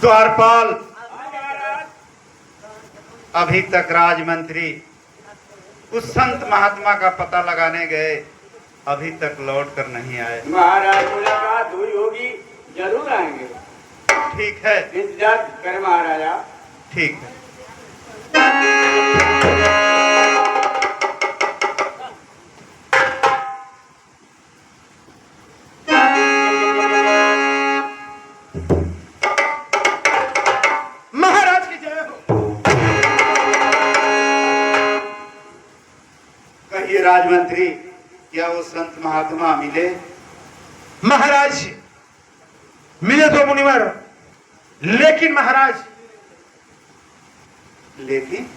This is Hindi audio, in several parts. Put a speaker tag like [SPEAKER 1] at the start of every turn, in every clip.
[SPEAKER 1] द्वारपाल अभी तक राजमंत्री उस संत महात्मा का पता लगाने गए, अभी तक लौट कर नहीं आए।
[SPEAKER 2] महाराज मुलाकात हुई होगी, जरूर आएंगे।
[SPEAKER 1] ठीक है,
[SPEAKER 2] इंतजार करें महाराजा।
[SPEAKER 1] ठीक है। महाराज की जय हो। कहिए राजमंत्री, क्या वो संत महात्मा मिले?
[SPEAKER 3] महाराज मिले तो मुनिवर, लेकिन महाराज,
[SPEAKER 1] लेकिन?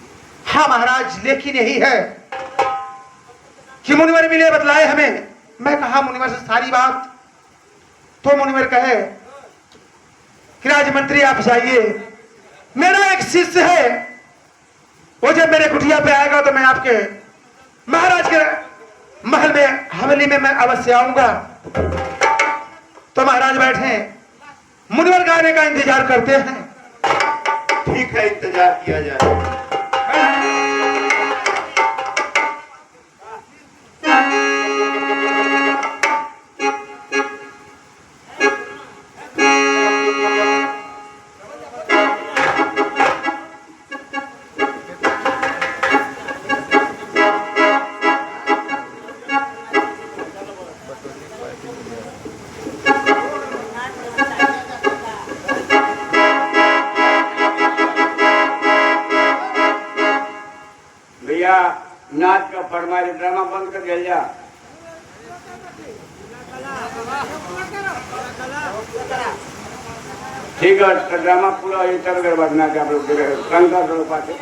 [SPEAKER 3] हाँ महाराज, लेकिन यही है कि मुनिवर मिले, बतलाए हमें। मैं कहा मुनिवर से सारी बात, तो मुनिवर कहे कि राजमंत्री आप जाइए, मेरा एक शिष्य है, वो जब मेरे कुटिया पे आएगा तो मैं आपके महाराज के महल में, हवेली में मैं अवश्य आऊंगा। तो महाराज बैठे, मुनिवर का आने का इंतजार करते हैं।
[SPEAKER 1] ठीक है, इंतजार किया जाए।
[SPEAKER 2] नाच का फरमाइश, ड्रामा बंद कर दिया। ठीक है, तो ड्रामा पूरा ये चल कर बाद में आप लोग रंग कर दो पाते।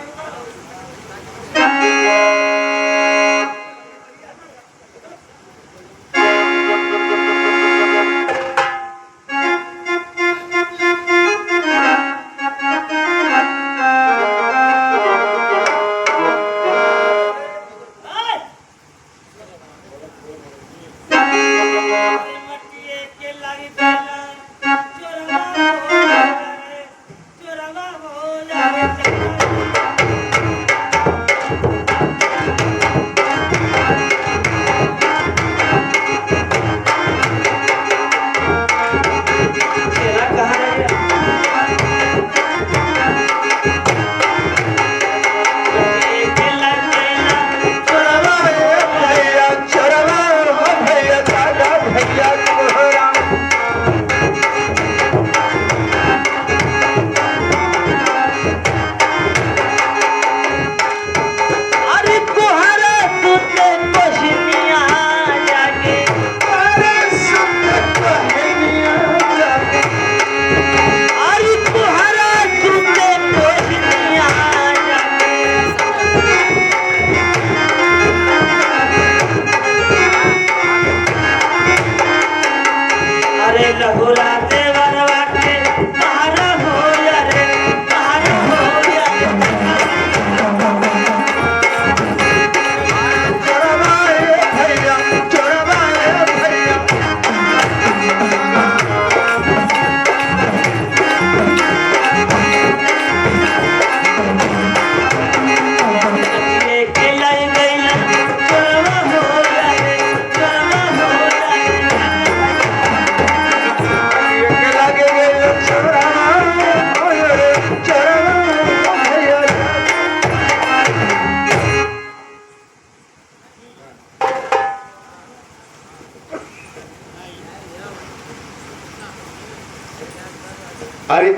[SPEAKER 1] अरे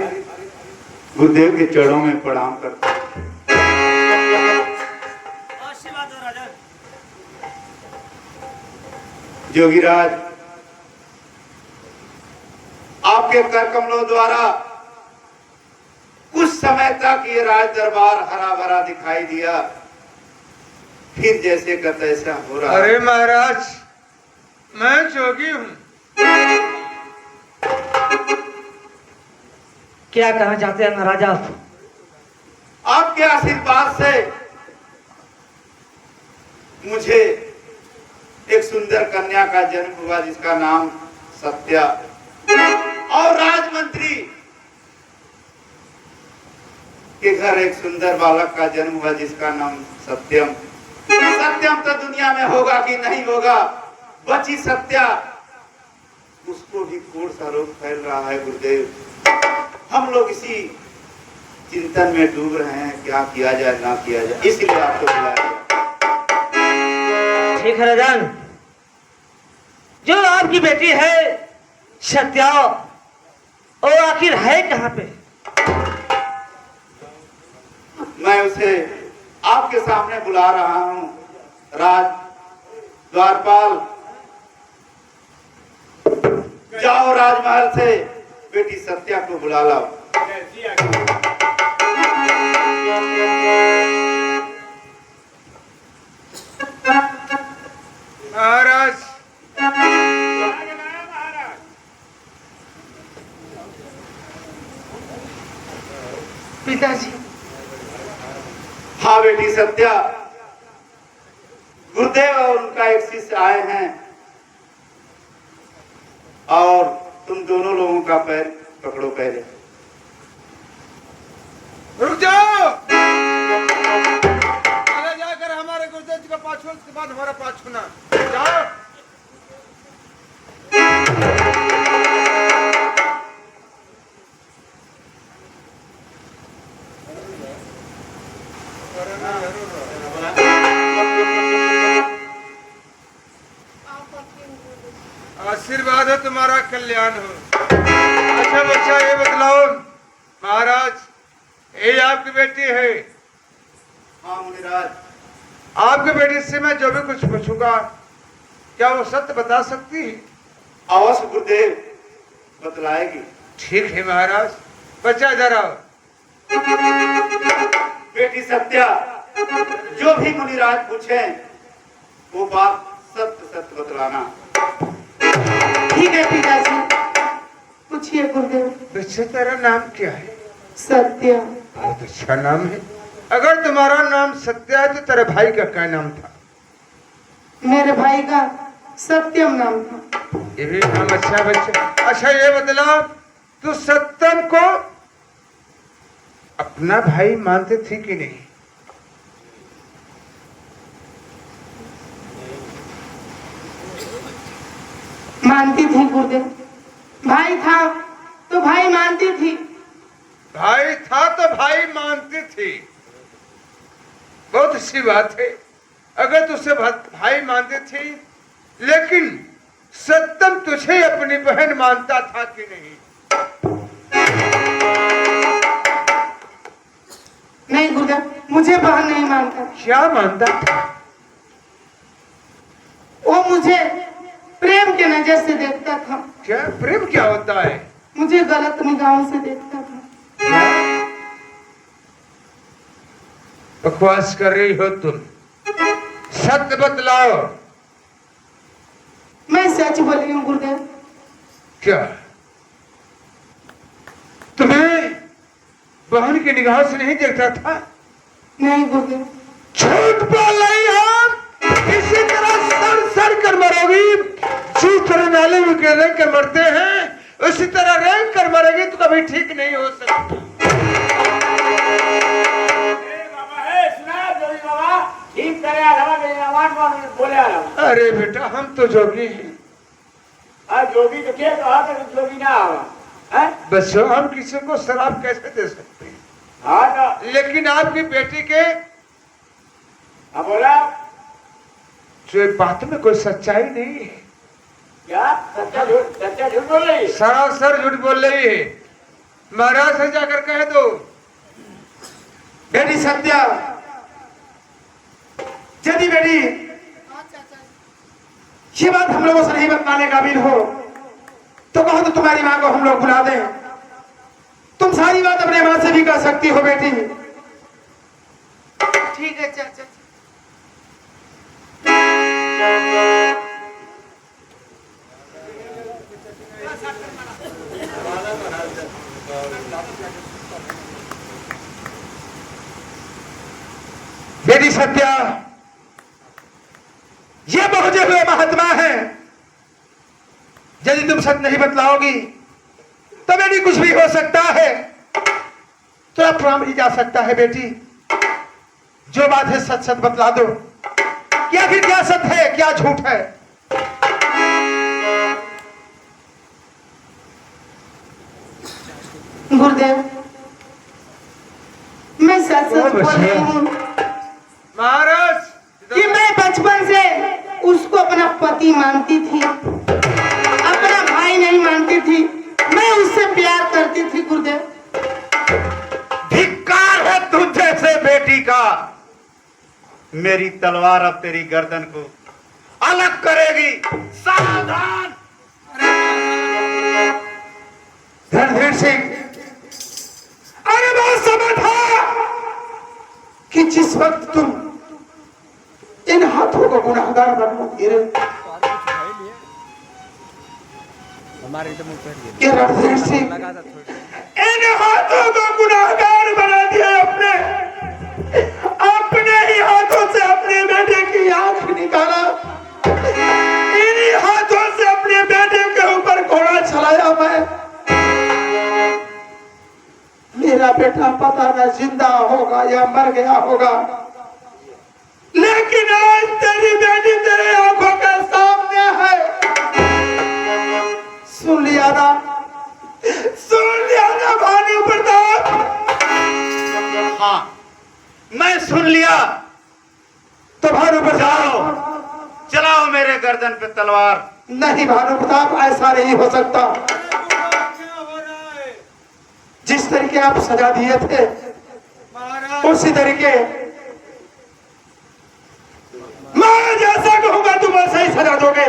[SPEAKER 1] गुरुदेव के चरणों में प्रणाम करता हूं। जोगीराज, आपके कर कमलों द्वारा कुछ समय तक ये राज दरबार हरा भरा दिखाई दिया, फिर जैसे का तैसा हो रहा।
[SPEAKER 3] अरे महाराज, मैं जोगी हूं।
[SPEAKER 4] क्या कहना चाहते हैं महाराज आप?
[SPEAKER 1] आपके आशीर्वाद से मुझे एक सुंदर कन्या का जन्म हुआ, जिसका नाम सत्या और राजमंत्री के घर एक सुंदर बालक का जन्म हुआ जिसका नाम सत्यम। सत्यम तो दुनिया में होगा कि नहीं होगा, बची सत्या, उसको भी कोढ़ सा रोग फैल रहा है गुरुदेव। हम लोग इसी चिंतन में डूब रहे हैं, क्या किया जाए ना किया जाए, इसलिए आपको बुलाया।
[SPEAKER 4] ठीक है राजन, जो आपकी बेटी है सत्या, वो आखिर है कहाँ पे?
[SPEAKER 1] मैं उसे आपके सामने बुला रहा हूँ। राज द्वारपाल, जाओ राजमहल से बेटी सत्या को बुला लाओ।
[SPEAKER 3] महाराज, पिताजी।
[SPEAKER 1] हाँ बेटी सत्या, गुरुदेव और उनका एक शिष्य आए हैं और तुम दोनों लोगों का पैर पकड़ो पहले।
[SPEAKER 3] रुक जाओ, पहले जाकर हमारे गुरुदेव जी का पाछू, उसके बाद हमारा पाछू ना जाओ। आशीर्वाद हो, तुम्हारा कल्याण हो। अच्छा बच्चा, ये बतलाओ महाराज, ये आपकी बेटी है?
[SPEAKER 1] हाँ मुनिराज।
[SPEAKER 3] आपकी बेटी से मैं जो भी कुछ पूछूंगा, क्या वो सत्य बता सकती है?
[SPEAKER 1] अवश्य गुरुदेव बतलाएगी।
[SPEAKER 3] ठीक है महाराज, बच्चा इधर आओ।
[SPEAKER 1] बेटी सत्या, जो भी मुनिराज पूछे वो बात सत्य सत्य बतलाना।
[SPEAKER 5] ठीक है पिताजी, पूछिए गुरुदेव।
[SPEAKER 3] बच्चा तेरा नाम क्या है?
[SPEAKER 5] सत्य।
[SPEAKER 3] बहुत अच्छा नाम है। अगर तुम्हारा नाम सत्य है तो तेरे भाई का क्या नाम था?
[SPEAKER 5] मेरे भाई का सत्यम नाम था।
[SPEAKER 3] ये भी नाम अच्छा बच्चा। अच्छा ये बतला, तू सत्यम को अपना भाई मानते थी कि नहीं?
[SPEAKER 5] मानती थी गुरुदेव, भाई था तो भाई मानती थी।
[SPEAKER 3] भाई था तो भाई मानती थी, बहुत अच्छी बात है। अगर तुझसे भाई मानती थी, लेकिन सत्यम तुझे अपनी बहन मानता था कि नहीं?
[SPEAKER 5] नहीं गुरुदेव, मुझे बहन नहीं मानता।
[SPEAKER 3] क्या मानता था?
[SPEAKER 5] वो मुझे प्रेम के नजर से देखता था।
[SPEAKER 3] क्या प्रेम क्या होता है?
[SPEAKER 5] मुझे गलत निगाहों से देखता था।
[SPEAKER 3] बकवास कर रही हो तुम, सत्य बतलाओ।
[SPEAKER 5] मैं सच बोली हूँ गुरुदेव।
[SPEAKER 3] क्या तुम्हें बहन की निगाह से नहीं देखता था?
[SPEAKER 5] नहीं गुरुदेव।
[SPEAKER 3] झूठ बोल रही हो, इसी तरह सर सर कर मरोगी। जिस तरह नाले में रंग कर मरते हैं, उसी तरह रंग कर मरेगी तो कभी ठीक नहीं हो सकती। अरे बेटा, हम तो जोगी हैं।
[SPEAKER 2] जोगी तो क्या कहा था, जोगी ना आवा।
[SPEAKER 3] बच्चों, हम किसी को शराब कैसे दे सकते हैं?
[SPEAKER 2] हाँ तो
[SPEAKER 3] लेकिन आपकी बेटी के
[SPEAKER 2] बोला
[SPEAKER 3] जो बात में कोई सच्चाई नहीं है।
[SPEAKER 2] क्या सच्चा झूठ बोल रही?
[SPEAKER 3] सरासर झूठ बोल रही है। महाराज से जाकर कह दो।
[SPEAKER 6] बेटी सत्या, यदि बेटी ये बात हम लोगों से नहीं बताने काबिल हो तो कहो तो तुम्हारी माँ को हम लोग बुला दें। तुम सारी बात अपने माँ से भी कह सकती हो बेटी।
[SPEAKER 5] ठीक है चाचा।
[SPEAKER 6] बेटी सत्या, ये पहुंचे हुए महात्मा हैं।
[SPEAKER 3] यदि तुम सच नहीं बतलाओगी तो बेटी कुछ भी हो सकता है, थोड़ा प्राण भी जा सकता है। बेटी जो बात है सच सच बतला दो कि आखिर क्या सत्य है क्या झूठ है।
[SPEAKER 5] गुरुदेव, मैं सच सच बोल रही हूँ
[SPEAKER 6] महाराज
[SPEAKER 5] कि मैं बचपन से उसको अपना पति मानती थी, अपना भाई नहीं मानती थी। मैं उससे प्यार करती थी गुरुदेव।
[SPEAKER 1] धिक्कार है तुझ जैसे बेटी का। मेरी तलवार अब तेरी गर्दन को अलग करेगी, सावधान।
[SPEAKER 3] रणधीर सिंह, अरे बहुत समय था कि जिस वक्त तुम इन हाथों को गुनाहगार बना दिए, ये रणधीर सिंह इन हाथों को गुनाहगार बना दिया। अपने ही हाथों से अपने बेटे की आंख निकाला, इन्हीं हाथों से अपने बेटे के ऊपर घोड़ा चलाया। मेरा बेटा पता न जिंदा होगा या मर गया होगा, लेकिन आज तेरी बेटी तेरे आंखों के सामने है। सुन लिया ना, सुन लिया ना भानु प्रताप?
[SPEAKER 1] हाँ, मैं सुन लिया।
[SPEAKER 3] तो भानु प्रताप,
[SPEAKER 1] जाओ, चलाओ मेरे गर्दन पे तलवार।
[SPEAKER 3] नहीं भानु प्रताप, ऐसा नहीं हो सकता। जिस तरीके आप सजा दिए थे उसी तरीके मैं जैसा कहूंगा तुम वैसा ही सजा दोगे।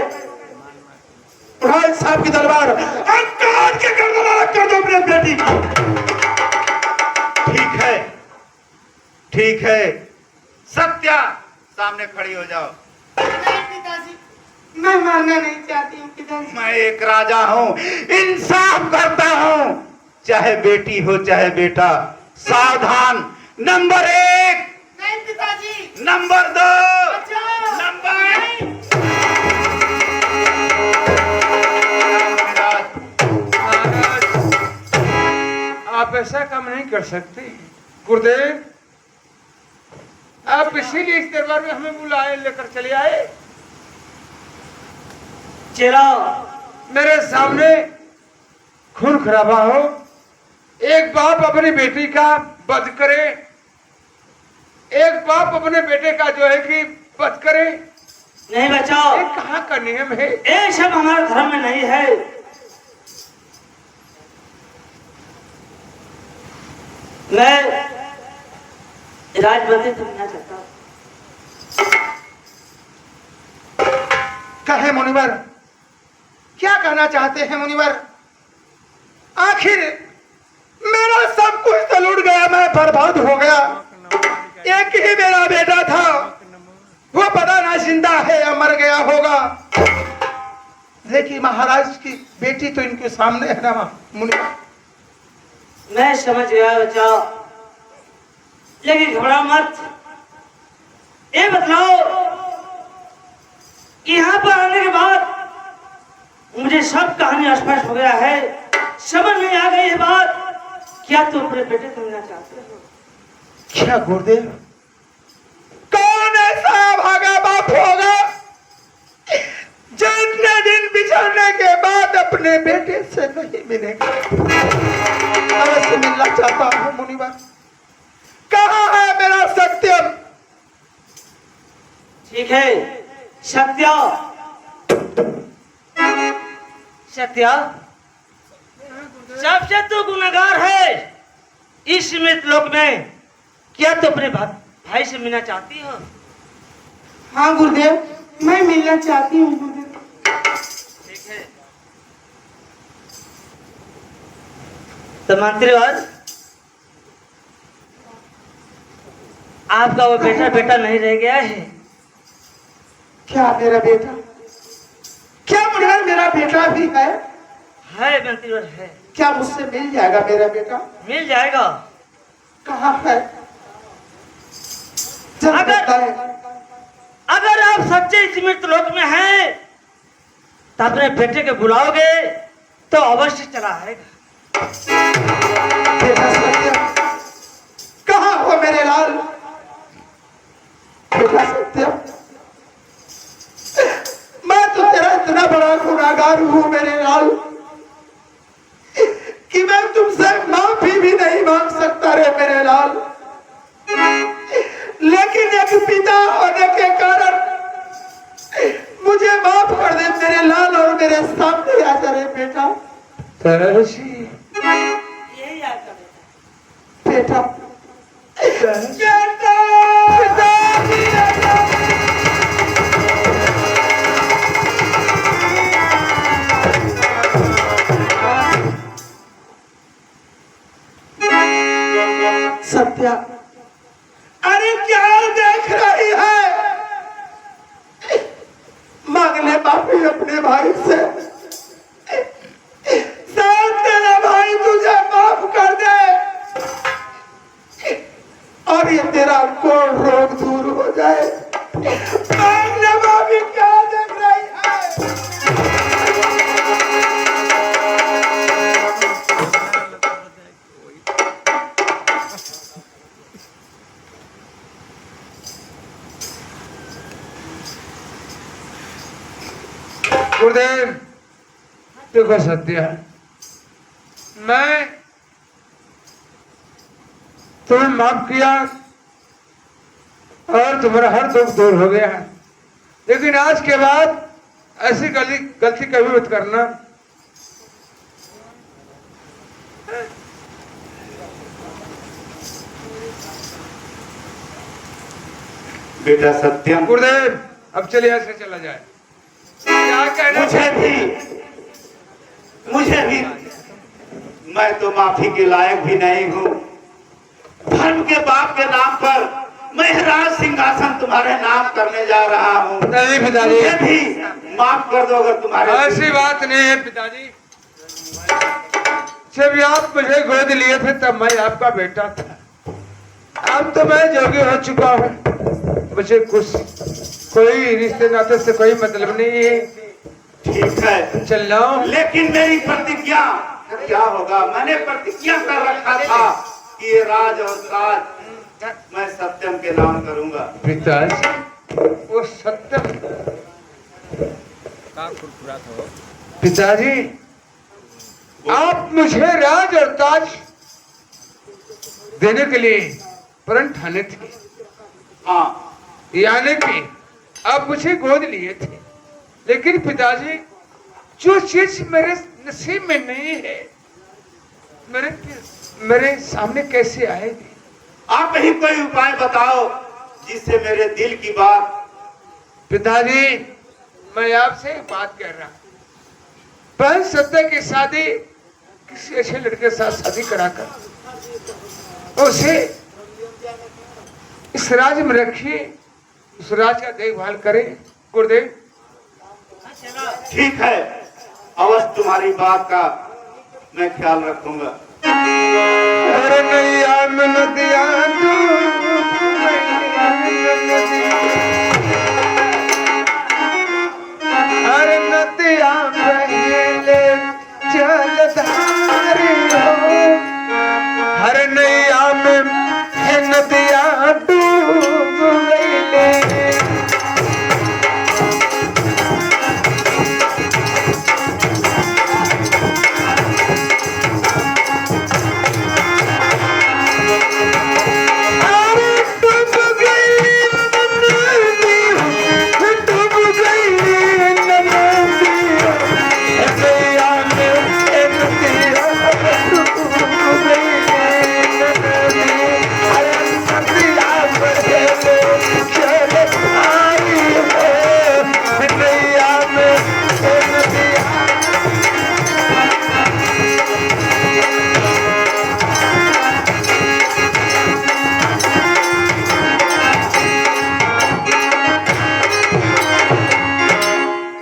[SPEAKER 3] उठाओ साहब की तलवार और काट के गर्दन अलग कर दो अपने बेटी की।
[SPEAKER 1] ठीक है, ठीक है। सत्या, सामने खड़ी हो जाओ।
[SPEAKER 5] नहीं पिताजी, मैं मारना नहीं चाहती हूँ पिताजी।
[SPEAKER 1] मैं एक राजा हूँ, इंसाफ करता हूँ, चाहे बेटी हो चाहे बेटा। सावधान। नंबर 1,
[SPEAKER 5] नहीं पिताजी।
[SPEAKER 1] नंबर 2,
[SPEAKER 5] बचाओ।
[SPEAKER 1] नंबर
[SPEAKER 6] आप ऐसा काम नहीं कर सकते गुरुदेव। आप इसीलिए इस दरबार में हमें बुलाए, लेकर चले आए।
[SPEAKER 4] चलो
[SPEAKER 6] मेरे सामने खून खराबा हो, एक बाप अपनी बेटी का वध करे, एक बाप अपने बेटे का जो है कि वध करे,
[SPEAKER 4] नहीं बचाओ,
[SPEAKER 6] ये कहाँ का नियम है?
[SPEAKER 4] ये सब हमारे धर्म में नहीं है। मैं राजबंदी तो नहीं चाहता।
[SPEAKER 3] कहे मुनिवर, क्या कहना चाहते हैं मुनिवर? आखिर मेरा सब कुछ तो लूट गया, मैं बर्बाद हो गया। एक ही मेरा बेटा था, वो पता ना जिंदा है या मर गया होगा। लेकिन महाराज की बेटी तो इनके सामने है ना मुनिवर।
[SPEAKER 4] मैं समझ गया बचाओ, लेकिन घबराओ मत। ये बतलाओ, यहाँ पर आने के बाद मुझे सब कहानी स्पष्ट हो गया है, समझ में आ गई है बात। क्या तुम अपने बेटे को मिलना चाहते हो?
[SPEAKER 3] क्या गुरुदेव, कौन ऐसा भागा बाप होगा जो इतने दिन बिछड़ने के बाद अपने बेटे से नहीं मिलेगा? अवश्य मिलना चाहता हूँ मुनिवर। कहाँ है मेरा सत्यम?
[SPEAKER 4] ठीक है सत्या, सत्या सबसे तो गुनहगार है इस मृत लोक में। क्या तो अपने भाई से मिलना चाहती हो?
[SPEAKER 5] हाँ गुरुदेव, मैं मिलना चाहती हूँ गुरुदेव।
[SPEAKER 4] ठीक है तो मंत्रीवर, आपका वो बेटा नहीं रह गया है।
[SPEAKER 3] क्या मेरा बेटा? क्या मुनिवर मेरा बेटा भी है?
[SPEAKER 4] है मंत्रीवर है।
[SPEAKER 3] क्या मुझसे मिल जाएगा मेरा बेटा?
[SPEAKER 4] मिल जाएगा।
[SPEAKER 3] कहाँ है? जब
[SPEAKER 4] अगर-
[SPEAKER 3] बताएं।
[SPEAKER 4] अगर आप सच्चे इस मृत लोक में हैं तो अपने बेटे के बुलाओगे तो अवश्य चला आएगा।
[SPEAKER 3] बेटा सत्यम, कहाँ हो मेरे लाल? बेटा सत्यम, मैं तो तेरा इतना बड़ा गुनाहगार हूँ मेरे लाल कि मैं तुमसे माफी भी नहीं मांग सकता रे मेरे लाल। लेकिन एक पिता होने के कारण मुझे माफ कर दे मेरे लाल और मेरे सामने आ जा रे बेटा।
[SPEAKER 4] यही आपका बेटा।
[SPEAKER 3] बेटा बेटा सत्या, अरे क्या देख रही है? मांग ले माफी अपने भाई से, शायद तेरा भाई तुझे माफ कर दे और ये तेरा कोई रोग दूर हो जाए। मांग ले माफी, क्या देख रही है?
[SPEAKER 6] गुरुदेव, देखो सत्य, मैं तुम्हें माफ किया और तुम्हारा हर दुख दूर हो गया है, लेकिन आज के बाद ऐसी गलती कभी मत करना।
[SPEAKER 1] बेटा सत्यम,
[SPEAKER 6] गुरुदेव, अब चलिए यहाँ से चला जाए। क्या कहना?
[SPEAKER 1] मुझे भी मैं तो माफी के लायक भी नहीं हूँ। धर्म के बाप के नाम पर मैं राज सिंहासन तुम्हारे नाम करने जा रहा हूँ।
[SPEAKER 6] नहीं पिताजी,
[SPEAKER 1] मुझे भी माफ कर दो अगर तुम्हारे।
[SPEAKER 6] ऐसी बात नहीं है पिताजी। जब आप मुझे गोद लिए थे तब मैं आपका बेटा था। अब तो मैं जोगी हो चुका हूँ, मुझे कुछ कोई रिश्ते नाते से कोई मतलब नहीं है।
[SPEAKER 1] ठीक है,
[SPEAKER 6] चल जाओ।
[SPEAKER 1] लेकिन मेरी प्रतिज्ञा क्या होगा? मैंने प्रतिज्ञा कर रखा था कि ये राज और ताज मैं सत्यम के नाम करूंगा।
[SPEAKER 6] पिताजी, वो सत्यम पिताजी, आप मुझे राज और ताज देने के लिए प्रण ठाने थे।
[SPEAKER 1] हाँ,
[SPEAKER 6] यानी कि आप मुझे गोद लिए थे, लेकिन पिताजी जो चीज मेरे नसीब में नहीं है मेरे सामने कैसे आएगी?
[SPEAKER 1] आप ही कोई उपाय बताओ जिससे मेरे दिल की बात।
[SPEAKER 6] पिताजी, मैं आपसे एक बात कह रहा हूं, बहन सत्य की शादी किसी अच्छे लड़के के साथ शादी कराकर उसे इस राज्य में रखिए, उस राज्य का देखभाल करें। गुरुदेव,
[SPEAKER 1] ठीक है, अवश्य तुम्हारी बात का मैं ख्याल रखूंगा।
[SPEAKER 6] अरे नैया में नदिया डूब गई, अरे नदिया पहले जलधारी हो, हर नैया में नदिया डूब गई।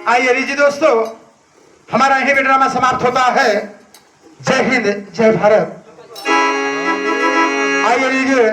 [SPEAKER 3] आइए लीजिए दोस्तों, हमारा यही भी ड्रामा समाप्त होता है। जय हिंद, जय भारत। आइए लीजिए।